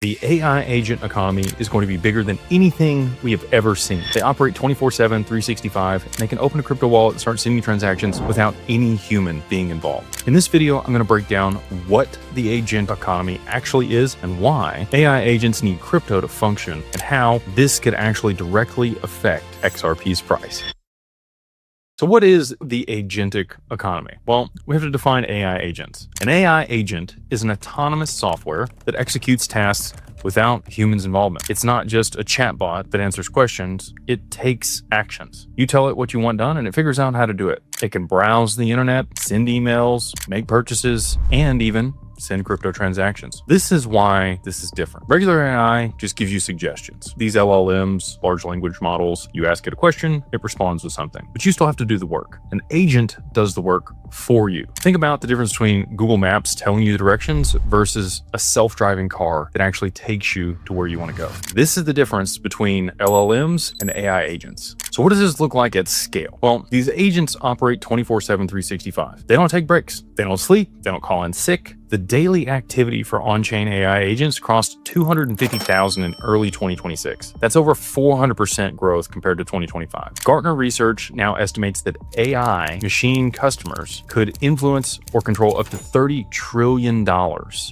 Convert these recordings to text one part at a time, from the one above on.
The AI agent economy is going to be bigger than anything we have ever seen. They operate 24/7, 365, and they can open a crypto wallet and start sending transactions without any human being involved. In this video, I'm going to break down what the agent economy actually is and why AI agents need crypto to function, and how this could actually directly affect XRP's price. So what is the agentic economy? Well, we have to define AI agents. An AI agent is an autonomous software that executes tasks without humans' involvement. It's not just a chatbot that answers questions, it takes actions. You tell it what you want done and it figures out how to do it. It can browse the internet, send emails, make purchases, and even send crypto transactions. This is why this is different. Regular AI just gives you suggestions. These LLMs, large language models, you ask it a question, it responds with something, but you still have to do the work. An agent does the work for you. Think about the difference between Google Maps telling you the directions versus a self-driving car that actually takes you to where you want to go. This is the difference between LLMs and AI agents. So what does this look like at scale? Well, these agents operate 24/7, 365. They don't take breaks. They don't sleep. They don't call in sick. The daily activity for on-chain AI agents crossed 250,000 in early 2026. That's over 400% growth compared to 2025. Gartner Research now estimates that AI machine customers could influence or control up to $30 trillion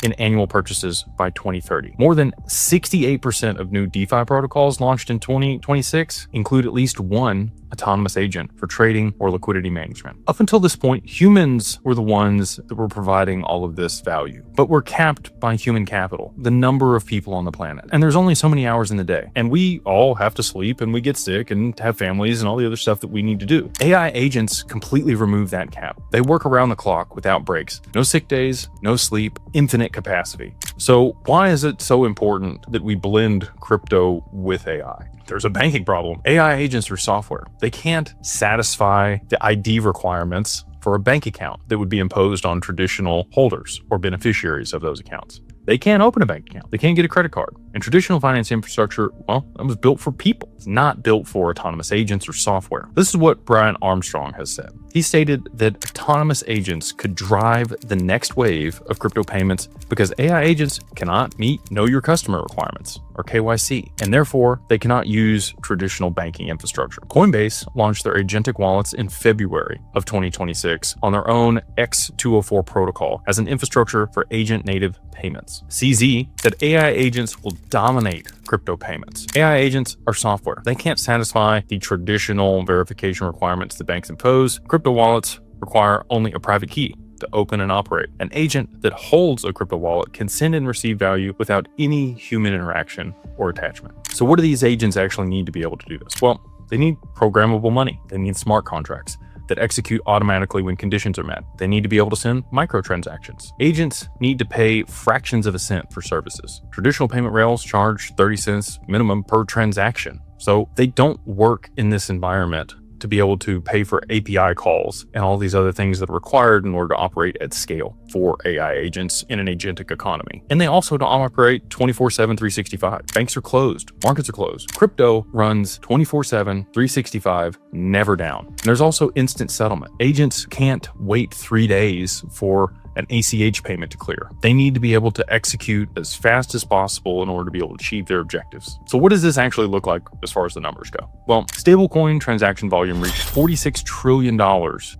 in annual purchases by 2030. More than 68% of new DeFi protocols launched in 2026 include at least one autonomous agent for trading or liquidity management. Up until this point, humans were the ones that were providing all of this value, but we're capped by human capital, the number of people on the planet. And there's only so many hours in the day. And we all have to sleep and we get sick and have families and all the other stuff that we need to do. AI agents completely remove that cap. They work around the clock without breaks. No sick days, no sleep, infinite capacity. So why is it so important that we blend crypto with AI? There's a banking problem. AI agents are software. They can't satisfy the ID requirements for a bank account that would be imposed on traditional holders or beneficiaries of those accounts. They can't open a bank account. They can't get a credit card. And traditional finance infrastructure, well, that was built for people. It's not built for autonomous agents or software. This is what Brian Armstrong has said. He stated that autonomous agents could drive the next wave of crypto payments because AI agents cannot meet know your customer requirements or KYC, and therefore they cannot use traditional banking infrastructure. Coinbase launched their agentic wallets in February of 2026 on their own X204 protocol as an infrastructure for agent native payments. CZ said AI agents will dominate crypto payments. AI agents are software. They can't satisfy the traditional verification requirements that banks impose. Crypto wallets require only a private key to open and operate. An agent that holds a crypto wallet can send and receive value without any human interaction or attachment. So what do these agents actually need to be able to do this? Well, they need programmable money. They need smart contracts that execute automatically when conditions are met. They need to be able to send microtransactions. Agents need to pay fractions of a cent for services. Traditional payment rails charge 30 cents minimum per transaction. So they don't work in this environment to be able to pay for API calls and all these other things that are required in order to operate at scale for AI agents in an agentic economy. And they also don't operate 24/7, 365. Banks are closed, markets are closed. Crypto runs 24/7, 365, never down. And there's also instant settlement. Agents can't wait 3 days for an ACH payment to clear. They need to be able to execute as fast as possible in order to be able to achieve their objectives. So what does this actually look like as far as the numbers go? Well, stablecoin transaction volume reached $46 trillion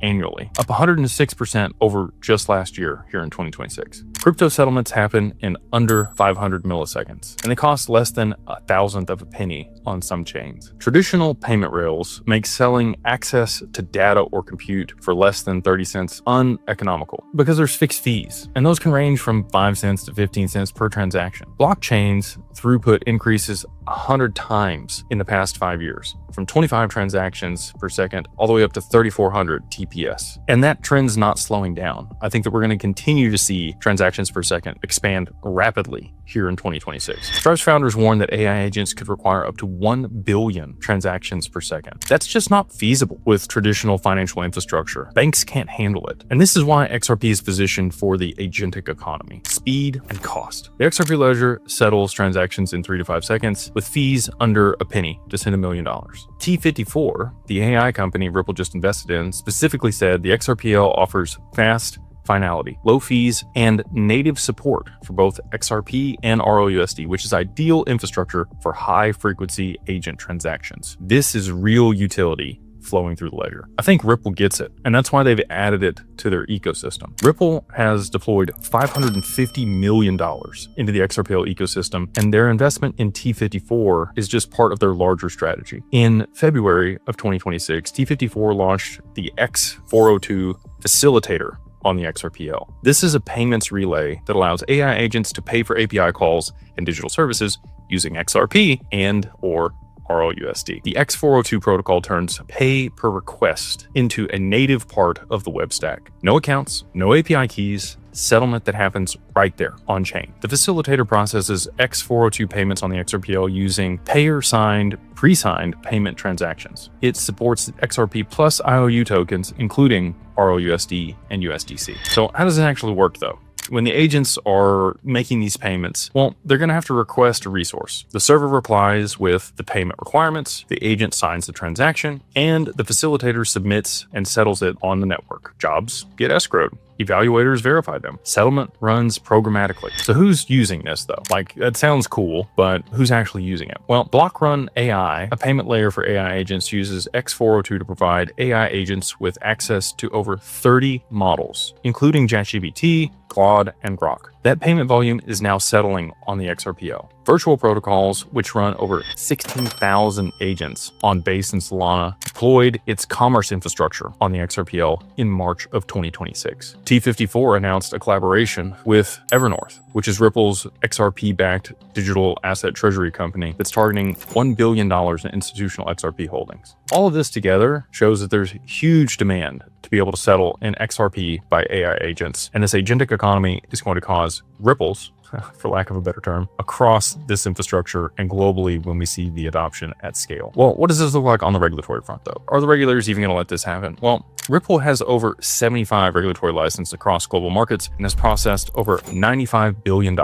annually, up 106% over just last year here in 2026. Crypto settlements happen in under 500 milliseconds, and they cost less than a thousandth of a penny on some chains. Traditional payment rails make selling access to data or compute for less than 30 cents uneconomical because there's fixed fees, and those can range from 5 cents to 15 cents per transaction. Blockchains throughput increases 100 times in the past 5 years, from 25 transactions per second all the way up to 3,400 TPS. And that trend's not slowing down. I think that we're going to continue to see transactions per second expand rapidly here in 2026. Stripe's founders warned that AI agents could require up to 1 billion transactions per second. That's just not feasible with traditional financial infrastructure. Banks can't handle it. And this is why XRP is positioned for the agentic economy: speed and cost. The XRP ledger settles transactions in 3 to 5 seconds with fees under a penny to send $1 million. T54, the AI company Ripple just invested in, specifically said the XRPL offers fast, finality, low fees, and native support for both XRP and ROUSD, which is ideal infrastructure for high-frequency agent transactions. This is real utility flowing through the ledger. I think Ripple gets it, and that's why they've added it to their ecosystem. Ripple has deployed $550 million into the XRPL ecosystem, and their investment in T54 is just part of their larger strategy. In February of 2026, T54 launched the X402 facilitator on the XRPL. This is a payments relay that allows AI agents to pay for API calls and digital services using XRP and/or ROUSD. The X402 protocol turns pay per request into a native part of the web stack. No accounts, no API keys, settlement that happens right there on chain. The facilitator processes X402 payments on the XRPL using payer-signed, pre-signed payment transactions. It supports XRP plus IOU tokens, including ROUSD and USDC. So how does it actually work though? When the agents are making these payments, well, they're going to have to request a resource. The server replies with the payment requirements, the agent signs the transaction, and the facilitator submits and settles it on the network. Jobs get escrowed. Evaluators verify them. Settlement runs programmatically. So who's using this though? Like, that sounds cool, but who's actually using it? Well, BlockRun AI, a payment layer for AI agents, uses X402 to provide AI agents with access to over 30 models, including ChatGPT, Claude, and Grok. That payment volume is now settling on the XRPL. Virtual protocols, which run over 16,000 agents on Base and Solana, deployed its commerce infrastructure on the XRPL in March of 2026. T54 announced a collaboration with Evernorth, which is Ripple's XRP-backed digital asset treasury company that's targeting $1 billion in institutional XRP holdings. All of this together shows that there's huge demand to be able to settle in XRP by AI agents, and this agentic economy is going to cause ripples, for lack of a better term, across this infrastructure and globally when we see the adoption at scale. Well, what does this look like on the regulatory front though? Are the regulators even going to let this happen? Well, Ripple has over 75 regulatory licenses across global markets and has processed over $95 billion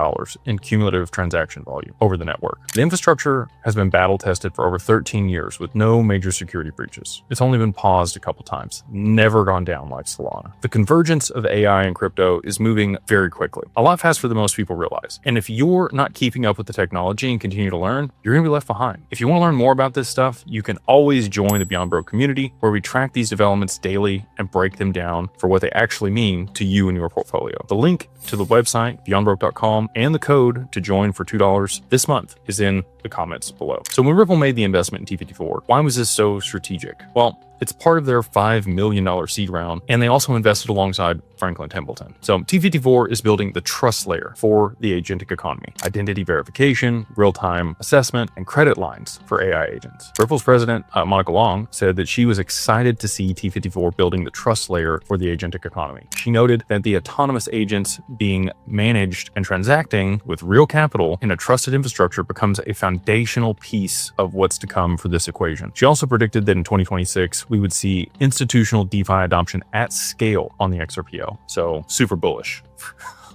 in cumulative transaction volume over the network. The infrastructure has been battle tested for over 13 years with no major security breaches. It's only been paused a couple times, never gone down like Solana. The convergence of AI and crypto is moving very quickly, a lot faster than most people realize. And if you're not keeping up with the technology and continue to learn, you're going to be left behind. If you want to learn more about this stuff, you can always join the Beyond Broke community, where we track these developments daily and break them down for what they actually mean to you and your portfolio. The link to the website, beyondbroke.com, and the code to join for $2 this month is in the comments below. So when Ripple made the investment in T54, why was this so strategic? Well, it's part of their $5 million seed round, and they also invested alongside Franklin Templeton. So T54 is building the trust layer for the agentic economy: identity verification, real-time assessment, and credit lines for AI agents. Ripple's president, Monica Long, said that she was excited to see T54 building the trust layer for the agentic economy. She noted that the autonomous agents being managed and transacting with real capital in a trusted infrastructure becomes a foundational piece of what's to come for this equation. She also predicted that in 2026, we would see institutional DeFi adoption at scale on the XRPL. So super bullish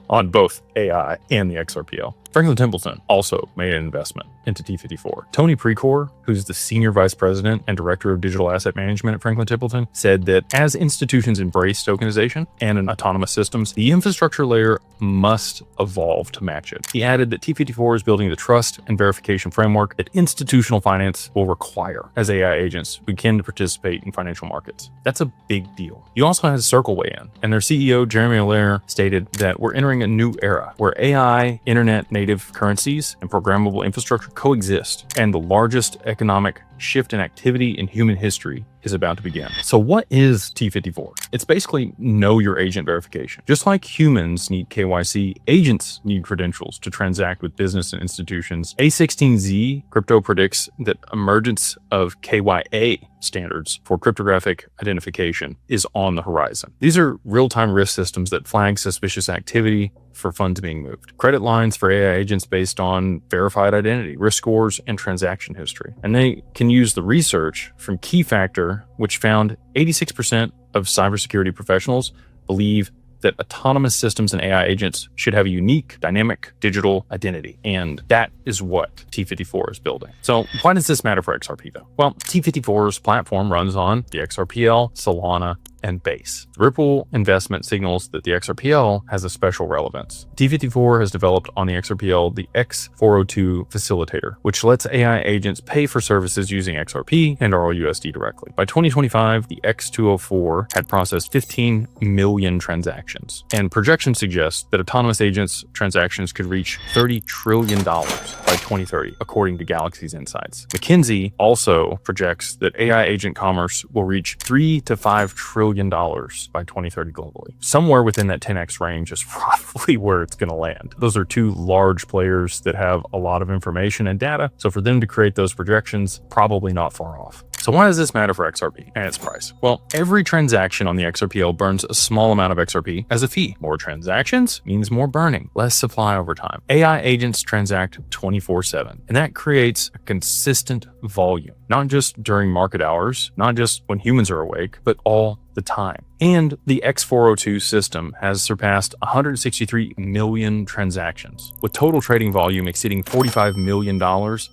on both AI and the XRPL. Franklin Templeton also made an investment into T54. Tony Precor, who's the senior vice president and director of digital asset management at Franklin Templeton, said that as institutions embrace tokenization and autonomous systems, the infrastructure layer must evolve to match it. He added that T54 is building the trust and verification framework that institutional finance will require as AI agents begin to participate in financial markets. That's a big deal. You also had Circle weigh in, and their CEO, Jeremy Allaire, stated that we're entering a new era where AI, internet native currencies, and programmable infrastructure coexist, and the largest economic shift in activity in human history is about to begin. So what is T54? It's basically know your agent verification. Just like humans need KYC, agents need credentials to transact with business and institutions. A16Z crypto predicts that emergence of KYA standards for cryptographic identification is on the horizon. These are real-time risk systems that flag suspicious activity for funds being moved. Credit lines for AI agents based on verified identity, risk scores, and transaction history. And they can use the research from Key Factor, which found 86% of cybersecurity professionals believe that autonomous systems and AI agents should have a unique, dynamic digital identity. And that is what T54 is building. So why does this matter for XRP though? Well, T54's platform runs on the XRPL, Solana, and base. Ripple investment signals that the XRPL has a special relevance. T54 has developed on the XRPL the X402 facilitator, which lets AI agents pay for services using XRP and RLUSD directly. By 2025, the X204 had processed 15 million transactions, and projections suggest that autonomous agents transactions could reach $30 trillion by 2030, according to Galaxy's Insights. McKinsey also projects that AI agent commerce will reach $3 to $5 trillion by 2030 globally. Somewhere within that 10x range is probably where it's going to land. Those are two large players that have a lot of information and data, so for them to create those projections, probably not far off. So why does this matter for XRP and its price? Well, every transaction on the XRPL burns a small amount of XRP as a fee. More transactions means more burning, less supply over time. AI agents transact 24/7, and that creates a consistent volume, not just during market hours, not just when humans are awake, but all the time. And the X402 system has surpassed 163 million transactions, with total trading volume exceeding $45 million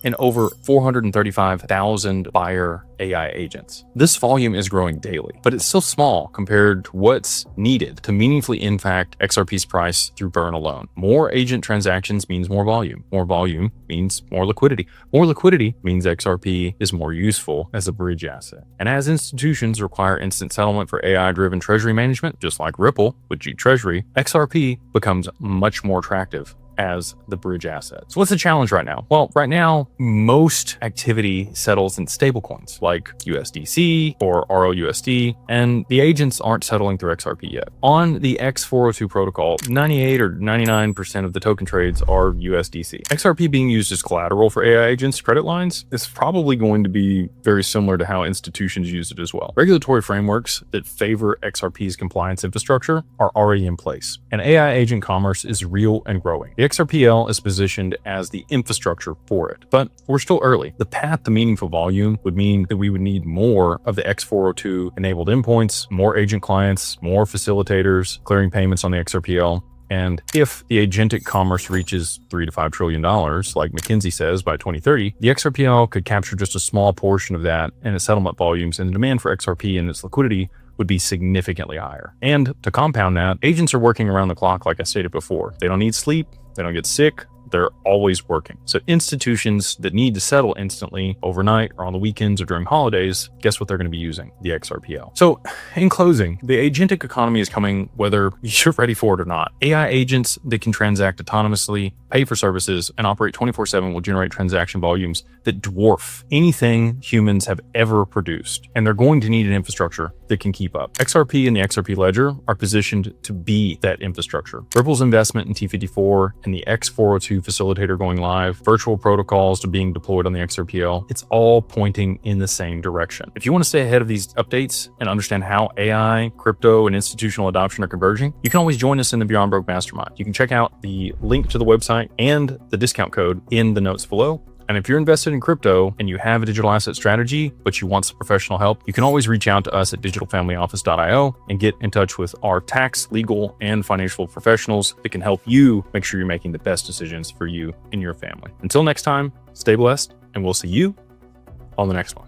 and over 435,000 buyer AI agents. This volume is growing daily, but it's still small compared to what's needed to meaningfully impact XRP's price through burn alone. More agent transactions means more volume. More volume means more liquidity. More liquidity means XRP is more useful as a bridge asset. And as institutions require instant settlement for AI-driven treasury management, just like Ripple with G Treasury, XRP becomes much more attractive as the bridge asset. So what's the challenge right now? Well, right now, most activity settles in stablecoins like USDC or RLUSD, and the agents aren't settling through XRP yet. On the X402 protocol, 98 or 99% of the token trades are USDC. XRP being used as collateral for AI agents' credit lines is probably going to be very similar to how institutions use it as well. Regulatory frameworks that favor XRP's compliance infrastructure are already in place, and AI agent commerce is real and growing. The XRPL is positioned as the infrastructure for it, but we're still early. The path to meaningful volume would mean that we would need more of the X402 enabled endpoints, more agent clients, more facilitators clearing payments on the XRPL. And if the agentic commerce reaches $3 to $5 trillion, like McKinsey says, by 2030, the XRPL could capture just a small portion of that, and its settlement volumes and the demand for XRP and its liquidity would be significantly higher. And to compound that, agents are working around the clock, like I stated before. They don't need sleep, they don't get sick, they're always working. So institutions that need to settle instantly overnight or on the weekends or during holidays, guess what they're going to be using? The XRPL. So in closing, the agentic economy is coming whether you're ready for it or not. AI agents that can transact autonomously, pay for services, and operate 24/7 will generate transaction volumes that dwarf anything humans have ever produced. And they're going to need an infrastructure that can keep up. XRP and the XRP ledger are positioned to be that infrastructure. Ripple's investment in T54 and the X402 facilitator going live, virtual protocols to being deployed on the XRPL, it's all pointing in the same direction. If you want to stay ahead of these updates and understand how AI, crypto, and institutional adoption are converging, you can always join us in the Beyond Broke Mastermind. You can check out the link to the website and the discount code in the notes below. And if you're invested in crypto and you have a digital asset strategy, but you want some professional help, you can always reach out to us at digitalfamilyoffice.io and get in touch with our tax, legal, and financial professionals that can help you make sure you're making the best decisions for you and your family. Until next time, stay blessed, and we'll see you on the next one.